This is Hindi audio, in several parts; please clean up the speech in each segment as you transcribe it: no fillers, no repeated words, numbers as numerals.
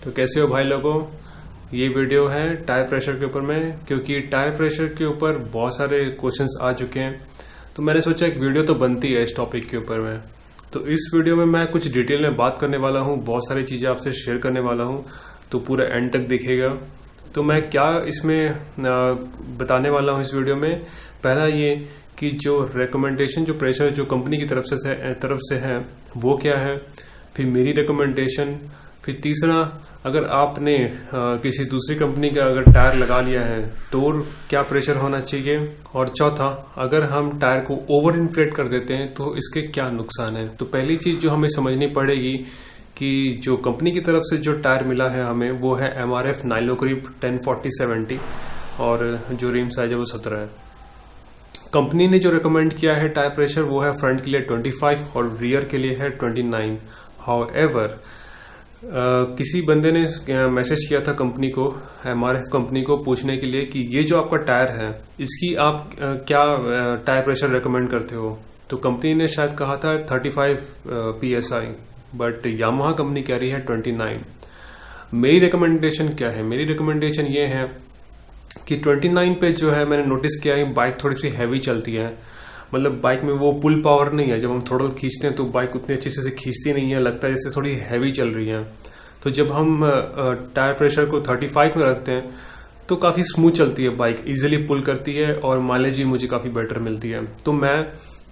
तो कैसे हो भाई लोगों। ये वीडियो है टायर प्रेशर के ऊपर में, क्योंकि टायर प्रेशर के ऊपर बहुत सारे क्वेश्चंस आ चुके हैं। तो मैंने सोचा एक वीडियो तो बनती है इस टॉपिक के ऊपर में। तो इस वीडियो में मैं कुछ डिटेल में बात करने वाला हूँ, बहुत सारी चीज़ें आपसे शेयर करने वाला हूँ, तो पूरा एंड तक देखिएगा। तो मैं क्या इसमें बताने वाला हूँ इस वीडियो में। पहला ये कि जो रिकमेंडेशन, जो प्रेशर जो कंपनी की तरफ से है वो क्या है, फिर मेरी रिकमेंडेशन, फिर तीसरा अगर आपने किसी दूसरी कंपनी का अगर टायर लगा लिया है तो क्या प्रेशर होना चाहिए, और चौथा अगर हम टायर को ओवर इन्फ्लेट कर देते हैं तो इसके क्या नुकसान है। तो पहली चीज जो हमें समझनी पड़ेगी कि जो कंपनी की तरफ से जो टायर मिला है हमें वो है MRF नाइलोक्रीप 1040/70 और जो रिम साइज है वो 17 है। कंपनी ने जो रिकमेंड किया है टायर प्रेशर वो है फ्रंट के लिए 25 और रियर के लिए है 29। हाउएवर किसी बंदे ने मैसेज किया था कंपनी को, MRF कंपनी को, पूछने के लिए कि ये जो आपका टायर है इसकी आप क्या टायर प्रेशर रेकमेंड करते हो। तो कंपनी ने शायद कहा था 35 PSI, बट यामाहा कंपनी कह रही है 29। मेरी रिकमेंडेशन क्या है? मेरी रिकमेंडेशन ये है कि 29 पे जो है मैंने नोटिस किया है बाइक थोड़ी सी हैवी चलती है। मतलब बाइक में वो पुल पावर नहीं है, जब हम थोड़ा खींचते हैं तो बाइक उतनी अच्छी से खींचती नहीं है, लगता है जैसे थोड़ी हैवी चल रही है। तो जब हम टायर प्रेशर को 35 में रखते हैं तो काफ़ी स्मूथ चलती है बाइक, इजीली पुल करती है और माइलेज भी मुझे काफ़ी बेटर मिलती है। तो मैं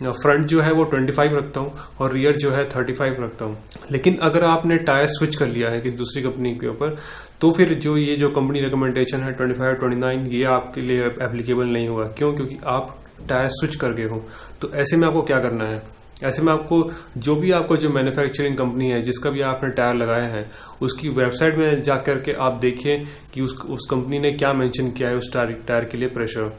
फ्रंट जो है वो 25 रखता हूँ और रियर जो है 35 रखता हूँ। लेकिन अगर आपने टायर स्विच कर लिया है किसी दूसरी कंपनी के ऊपर तो फिर ये जो कंपनी रिकमेंडेशन है 25-29 ये आपके लिए एप्लीकेबल नहीं होगा। क्यों? क्योंकि आप टायर स्विच कर गए हो। तो ऐसे में आपको क्या करना है? ऐसे में आपको जो मैन्युफैक्चरिंग कंपनी है जिसका भी आपने टायर लगाया है उसकी वेबसाइट में जाकर के आप देखिए कि उस कंपनी ने क्या मेंशन किया है उस टायर के लिए प्रेशर।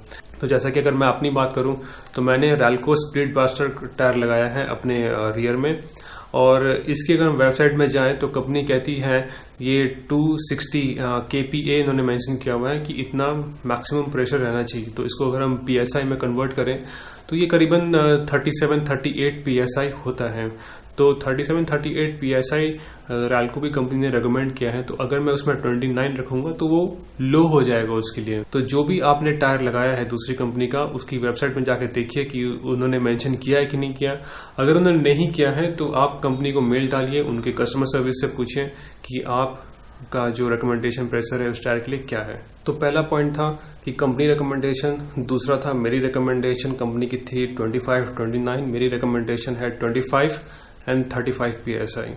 तो जैसा कि अगर मैं अपनी बात करूं तो मैंने रैल्को स्प्लिट बास्टर टायर लगाया है अपने रियर में, और इसकी अगर हम वेबसाइट में जाएं तो कंपनी कहती है ये 260 kPa इन्होंने मेंशन किया हुआ है कि इतना मैक्सिमम प्रेशर रहना चाहिए। तो इसको अगर हम PSI में कन्वर्ट करें तो ये करीबन 37-38 PSI होता है। तो 37-38 PSI रैल्को की कंपनी ने रेकमेंड किया है। तो अगर मैं उसमें 29 रखूंगा तो वो लो हो जाएगा उसके लिए। तो जो भी आपने टायर लगाया है दूसरी कंपनी का उसकी वेबसाइट में जाकर देखिए कि उन्होंने मेंशन किया है कि नहीं किया। अगर उन्होंने नहीं किया है तो आप कंपनी को मेल डालिए, उनके कस्टमर सर्विस से पूछें कि आप का जो रिकमेंडेशन प्रेशर है उस टायर के लिए क्या है। तो पहला पॉइंट था कि कंपनी रिकमेंडेशन, दूसरा था मेरी रिकमेंडेशन। कंपनी की थी 25-29, मेरी रिकमेंडेशन है 25 एंड 35 PSI।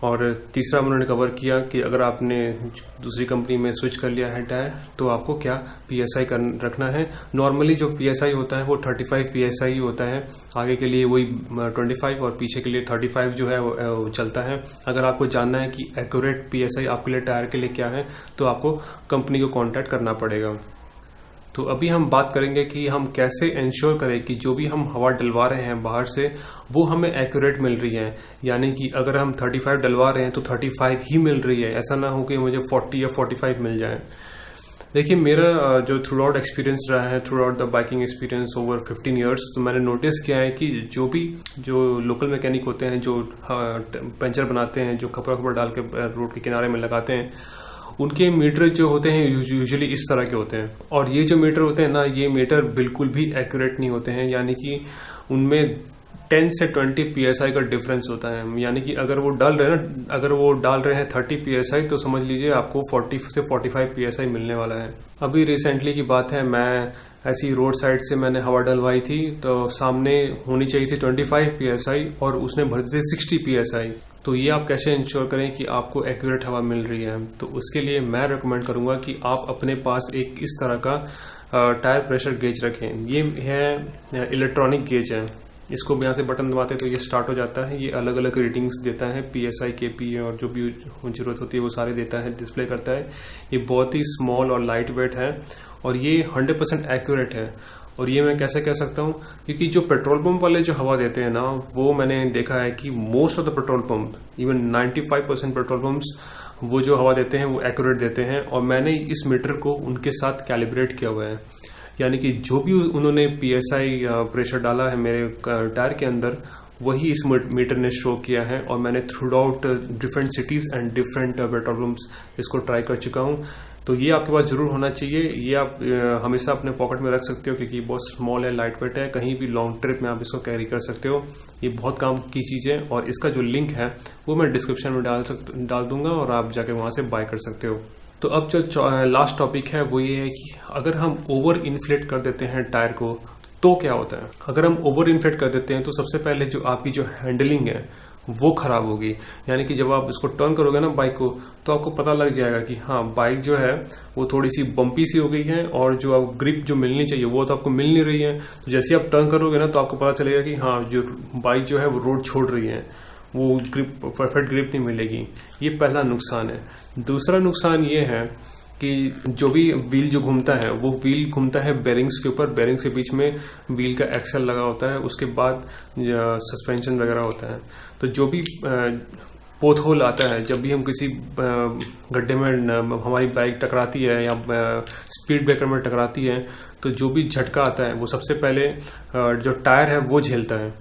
और तीसरा उन्होंने कवर किया कि अगर आपने दूसरी कंपनी में स्विच कर लिया है टायर तो आपको क्या PSI रखना है। नॉर्मली जो PSI होता है वो 35 PSI ही होता है, आगे के लिए वही 25 और पीछे के लिए 35 जो है वो चलता है। अगर आपको जानना है कि एक्यूरेट PSI आपके लिए टायर के लिए क्या है तो आपको कंपनी को कॉन्टैक्ट करना पड़ेगा। तो अभी हम बात करेंगे कि हम कैसे इंश्योर करें कि जो भी हम हवा डलवा रहे हैं बाहर से वो हमें एक्यूरेट मिल रही है। यानी कि अगर हम 35 डलवा रहे हैं तो 35 ही मिल रही है, ऐसा ना हो कि मुझे 40 या 45 मिल जाए। देखिए मेरा जो थ्रू आउट एक्सपीरियंस रहा है, through out the biking experience over 15 years, तो मैंने नोटिस किया है कि जो लोकल मैकेनिक होते हैं जो पंचर बनाते हैं, जो कपड़ा डाल के रोड के किनारे में लगाते हैं, उनके मीटर जो होते हैं यूजुअली इस तरह के होते हैं। और ये जो मीटर होते हैं ना, ये मीटर बिल्कुल भी एक्यूरेट नहीं होते हैं। यानी कि उनमें 10 से 20 PSI का डिफरेंस होता है। यानी कि अगर वो डाल रहे हैं 30 PSI तो समझ लीजिए आपको 40 से 45 PSI मिलने वाला है। अभी रिसेंटली की बात है, मैं ऐसी रोड साइड से मैंने हवा डलवाई थी तो सामने होनी चाहिए थी 25 PSI और उसने भर दी थी 60 PSI। तो ये आप कैसे इंश्योर करें कि आपको एक्यूरेट हवा मिल रही है? तो उसके लिए मैं रिकमेंड करूंगा कि आप अपने पास एक इस तरह का टायर प्रेशर गेज रखें। ये है इलेक्ट्रॉनिक गेज है, इसको यहाँ से बटन दबाते हैं तो ये स्टार्ट हो जाता है। ये अलग अलग रीडिंग्स देता है, PSI kPa और जो भी जरूरत होती है वो सारे देता है, डिस्प्ले करता है। ये बहुत ही स्मॉल और लाइट वेट है और ये 100% एक्यूरेट है। और ये मैं कैसे कह सकता हूँ, क्योंकि जो पेट्रोल पंप वाले जो हवा देते हैं ना, वो मैंने देखा है कि most of the petrol pump, even 95% petrol pumps वो जो हवा देते हैं वो एक्यूरेट देते हैं। और मैंने इस मीटर को उनके साथ कैलिब्रेट किया हुआ है, यानी कि जो भी उन्होंने PSI प्रेशर डाला है मेरे टायर के अंदर वही इस मीटर ने शो किया है और मैंने through out different cities and different petrol pumps इसको ट्राई कर चुका हूँ। तो ये आपके पास जरूर होना चाहिए। ये आप हमेशा अपने पॉकेट में रख सकते हो क्योंकि बहुत स्मॉल है, लाइट वेट है, कहीं भी लॉन्ग ट्रिप में आप इसको कैरी कर सकते हो। ये बहुत काम की चीज़ है और इसका जो लिंक है वो मैं डिस्क्रिप्शन में डाल दूंगा और आप जाके वहाँ से बाय कर सकते हो। तो अब जो लास्ट टॉपिक है वो ये है कि अगर हम ओवर इन्फ्लेट कर देते हैं टायर को तो क्या होता है। अगर हम ओवर इन्फ्लेट कर देते हैं तो सबसे पहले जो आपकी जो हैंडलिंग है वो खराब होगी। यानी कि जब आप इसको टर्न करोगे ना बाइक को, तो आपको पता लग जाएगा कि हाँ बाइक जो है वो थोड़ी सी बम्पी सी हो गई है और जो आप ग्रिप जो मिलनी चाहिए वो तो आपको मिल नहीं रही है। तो जैसे आप टर्न करोगे ना तो आपको पता चलेगा कि हाँ जो बाइक जो है वो रोड छोड़ रही है, वो ग्रिप परफेक्ट ग्रिप नहीं मिलेगी। ये पहला नुकसान है। दूसरा नुकसान ये है कि जो भी व्हील जो घूमता है वो व्हील घूमता है बेरिंग्स के ऊपर। बेरिंग्स के बीच में व्हील का एक्सल लगा होता है, उसके बाद सस्पेंशन वगैरह होता है। तो जो भी पोथ होल आता है, जब भी हम किसी गड्ढे में हमारी बाइक टकराती है या स्पीड ब्रेकर में टकराती है, तो जो भी झटका आता है वो सबसे पहले जो टायर है वो झेलता है।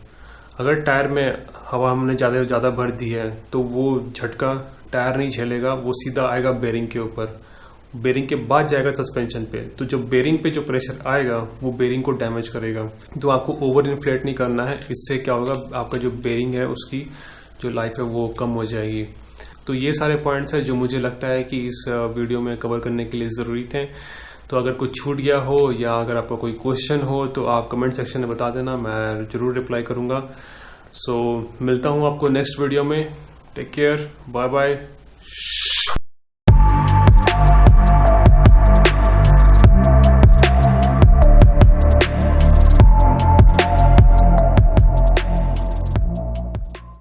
अगर टायर में हवा हमने ज़्यादा भर दी है तो वो झटका टायर नहीं झेलेगा, वो सीधा आएगा बेरिंग के ऊपर। बेरिंग के बाद जाएगा सस्पेंशन पे। तो जो बेरिंग पे जो प्रेशर आएगा वो बेरिंग को डैमेज करेगा। तो आपको ओवर इन्फ्लेट नहीं करना है। इससे क्या होगा, आपका जो बेरिंग है उसकी जो लाइफ है वो कम हो जाएगी। तो ये सारे पॉइंट्स हैं जो मुझे लगता है कि इस वीडियो में कवर करने के लिए ज़रूरी थे। तो अगर कुछ छूट गया हो या अगर आपका कोई क्वेश्चन हो तो आप कमेंट सेक्शन में बता देना, मैं ज़रूर रिप्लाई करूँगा। सो मिलता हूँ आपको नेक्स्ट वीडियो में। Take care, bye bye.